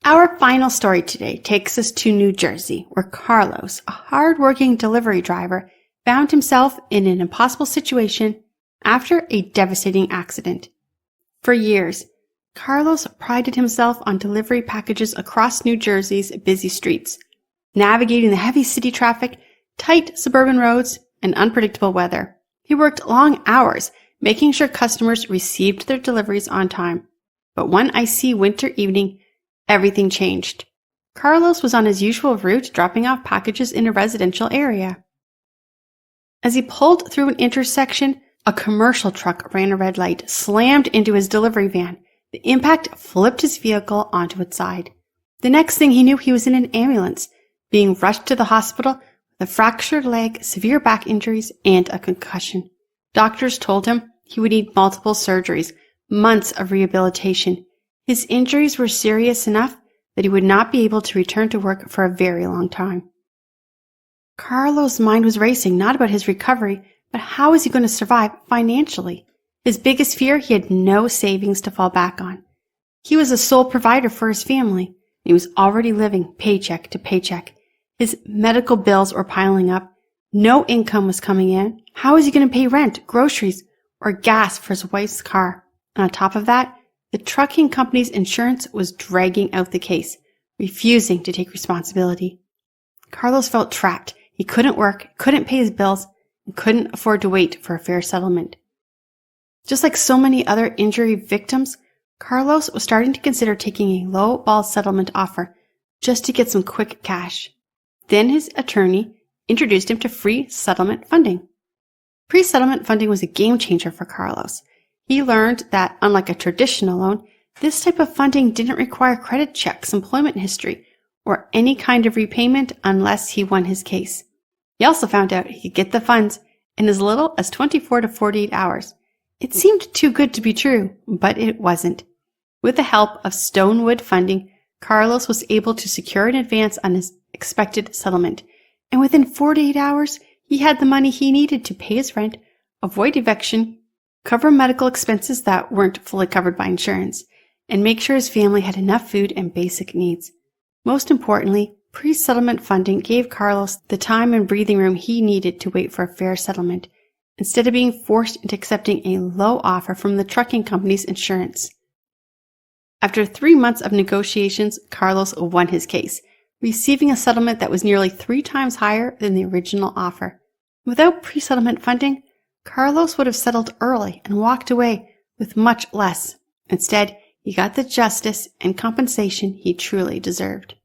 Our final story today takes us to New Jersey, where Carlos, a hard-working delivery driver, found himself in an impossible situation after a devastating accident. For years, Carlos prided himself on delivery packages across New Jersey's busy streets, navigating the heavy city traffic, tight suburban roads, and unpredictable weather. He worked long hours, making sure customers received their deliveries on time. But one icy winter evening, everything changed. Carlos was on his usual route, dropping off packages in a residential area. As he pulled through an intersection, a commercial truck ran a red light, slammed into his delivery van. The impact flipped his vehicle onto its side. The next thing he knew, he was in an ambulance, being rushed to the hospital with a fractured leg, severe back injuries, and a concussion. Doctors told him he would need multiple surgeries, months of rehabilitation. His injuries were serious enough that he would not be able to return to work for a very long time. Carlos' mind was racing, not about his recovery, but how was he going to survive financially? His biggest fear, he had no savings to fall back on. He was the sole provider for his family. He was already living paycheck to paycheck. His medical bills were piling up. No income was coming in. How was he going to pay rent, groceries, or gas for his wife's car? And on top of that, the trucking company's insurance was dragging out the case, refusing to take responsibility. Carlos felt trapped. He couldn't work, couldn't pay his bills, and couldn't afford to wait for a fair settlement. Just like so many other injury victims, Carlos was starting to consider taking a low-ball settlement offer just to get some quick cash. Then his attorney introduced him to free settlement funding. Pre-settlement funding was a game changer for Carlos. He learned that, unlike a traditional loan, this type of funding didn't require credit checks, employment history, or any kind of repayment unless he won his case. He also found out he could get the funds in as little as 24 to 48 hours. It seemed too good to be true, but it wasn't. With the help of Stonewood funding, Carlos was able to secure an advance on his expected settlement, and within 48 hours, he had the money he needed to pay his rent, avoid eviction, cover medical expenses that weren't fully covered by insurance, and make sure his family had enough food and basic needs. Most importantly, pre-settlement funding gave Carlos the time and breathing room he needed to wait for a fair settlement, instead of being forced into accepting a low offer from the trucking company's insurance. After 3 months of negotiations, Carlos won his case, receiving a settlement that was nearly 3 times higher than the original offer. Without pre-settlement funding, Carlos would have settled early and walked away with much less. Instead, he got the justice and compensation he truly deserved.